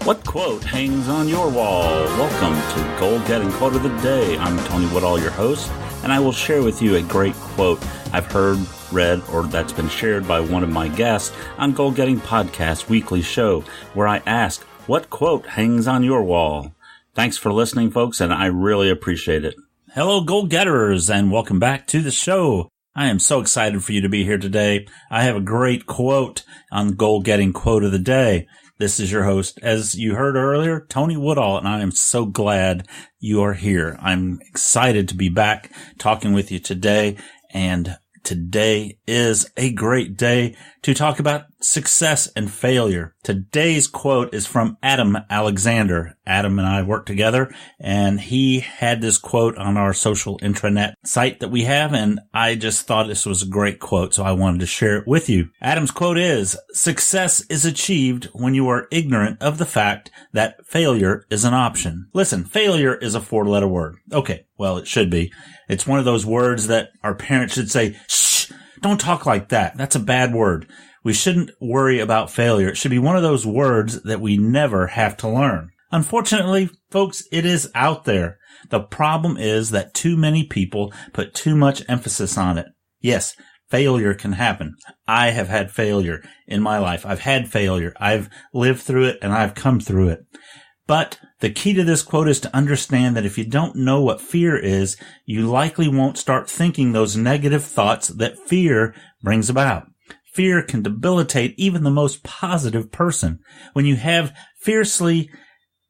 What quote hangs on your wall? Welcome to Goal Getting Quote of the Day. I'm Tony Woodall, your host, and I will share with you a great quote I've heard, read, or that's been shared by one of my guests on Goal Getting Podcast weekly show, where I ask, what quote hangs on your wall? Thanks for listening, folks, and I really appreciate it. Hello, Goal Getters, and welcome back to the show. I am so excited for you to be here today. I have a great quote on Goal Getting Quote of the Day. This is your host, as you heard earlier, Tony Woodall, and I am so glad you are here. I'm excited to be back talking with you today, and today is a great day to talk about success and failure. Today's quote is from Adam Alexander. Adam and I work together, and he had this quote on our social intranet site that we have, and I just thought this was a great quote, so I wanted to share it with you. Adam's quote is, "Success is achieved when you are ignorant of the fact that failure is an option." Listen, failure is a four-letter word. Okay, well, it should be. It's one of those words that our parents should say, shh, don't talk like that. That's a bad word. We shouldn't worry about failure. It should be one of those words that we never have to learn. Unfortunately, folks, it is out there. The problem is that too many people put too much emphasis on it. Yes, failure can happen. I have had failure in my life. I've had failure. I've lived through it and I've come through it. But the key to this quote is to understand that if you don't know what fear is, you likely won't start thinking those negative thoughts that fear brings about. Fear can debilitate even the most positive person. When you have fiercely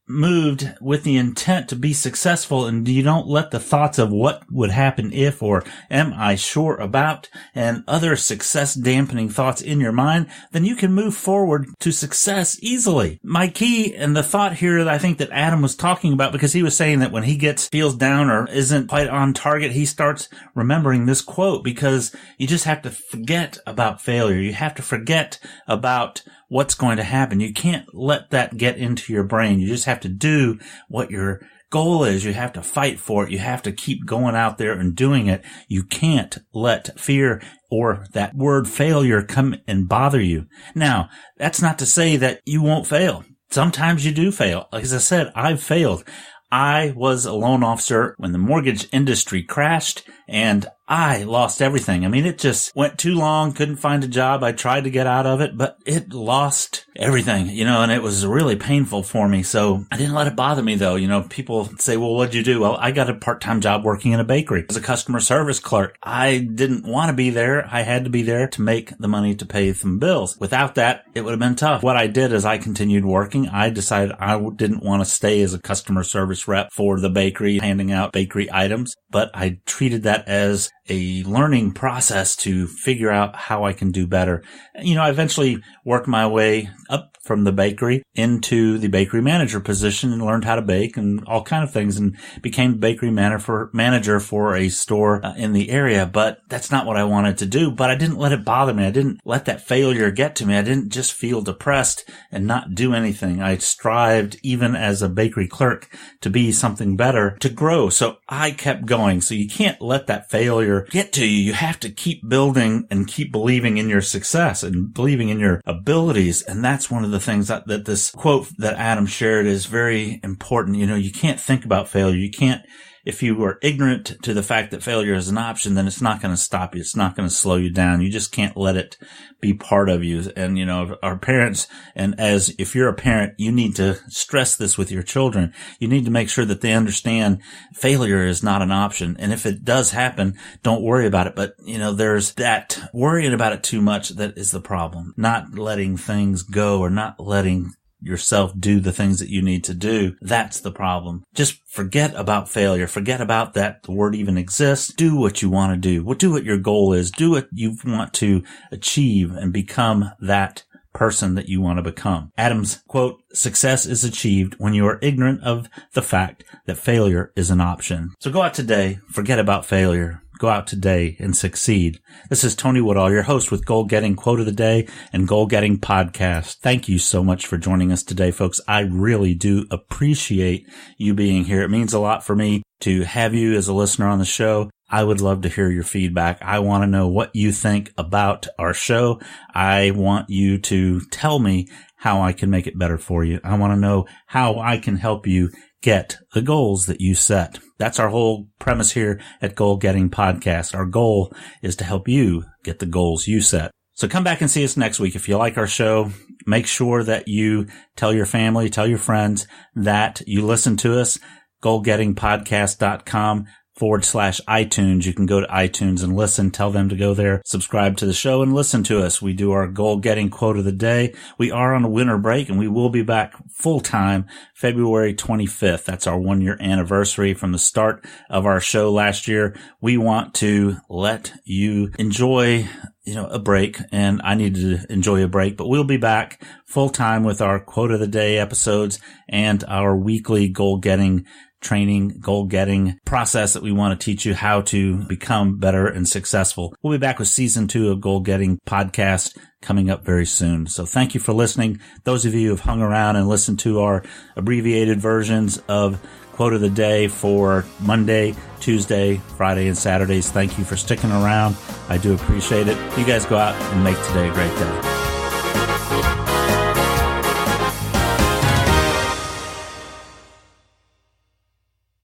moved with the intent to be successful and you don't let the thoughts of what would happen if or am I sure about and other success dampening thoughts in your mind, then you can move forward to success easily. My key and the thought here that I think that Adam was talking about, because he was saying that when he feels down or isn't quite on target, he starts remembering this quote, because you just have to forget about failure. You have to forget about what's going to happen. You can't let that get into your brain. You just have to do what your goal is. You have to fight for it. You have to keep going out there and doing it. You can't let fear or that word failure come and bother you. Now, that's not to say that you won't fail. Sometimes you do fail. Like as I said, I've failed. I was a loan officer when the mortgage industry crashed, and I lost everything. I mean, it just went too long, couldn't find a job. I tried to get out of it, but it lost everything, and it was really painful for me. So I didn't let it bother me, though. People say, well, what'd you do? Well, I got a part-time job working in a bakery as a customer service clerk. I didn't want to be there. I had to be there to make the money to pay some bills. Without that, it would have been tough. What I did is I continued working. I decided I didn't want to stay as a customer service rep for the bakery, handing out bakery items, but I treated that as a learning process to figure out how I can do better. I eventually worked my way up from the bakery into the bakery manager position and learned how to bake and all kind of things and became the bakery manager for a store in the area. But that's not what I wanted to do. But I didn't let it bother me. I didn't let that failure get to me. I didn't just feel depressed and not do anything. I strived, even as a bakery clerk, to be something better, to grow. So I kept going. So you can't let that failure get to you. You have to keep building and keep believing in your success and believing in your abilities. And that's one of the things that this quote that Adam shared is very important. You can't think about failure. You can't, if you are ignorant to the fact that failure is an option, then it's not going to stop you. It's not going to slow you down. You just can't let it be part of you. And, our parents, and if you're a parent, you need to stress this with your children. You need to make sure that they understand failure is not an option. And if it does happen, don't worry about it. But, there's that worrying about it too much that is the problem. Not letting things go or not letting yourself do the things that you need to do. That's the problem. Just forget about failure. Forget about that the word even exists. Do what you want to do. Do what your goal is. Do what you want to achieve and become that person that you want to become. Adam's quote, "Success is achieved when you are ignorant of the fact that failure is an option." So go out today. Forget about failure. Go out today and succeed. This is Tony Woodall, your host with Goal Getting Quote of the Day and Goal Getting Podcast. Thank you so much for joining us today, folks. I really do appreciate you being here. It means a lot for me to have you as a listener on the show. I would love to hear your feedback. I want to know what you think about our show. I want you to tell me how I can make it better for you. I want to know how I can help you get the goals that you set. That's our whole premise here at Goal Getting Podcast. Our goal is to help you get the goals you set. So come back and see us next week. If you like our show, make sure that you tell your family, tell your friends that you listen to us. GoalGettingPodcast.com/iTunes. You can go to iTunes and listen. Tell them to go there, subscribe to the show, and listen to us. We do our Goal Getting Quote of the Day. We are on a winter break, and we will be back full-time February 25th. That's our 1-year anniversary from the start of our show last year. We want to let you enjoy a break, and I need to enjoy a break, but we'll be back full time with our Quote of the Day episodes and our weekly goal getting training, goal getting process that we want to teach you how to become better and successful. We'll be back with season 2 of Goal Getting Podcast coming up very soon. So thank you for listening. Those of you who have hung around and listened to our abbreviated versions of Quote of the Day for Monday, Tuesday, Friday, and Saturdays, thank you for sticking around. I do appreciate it. You guys go out and make today a great day.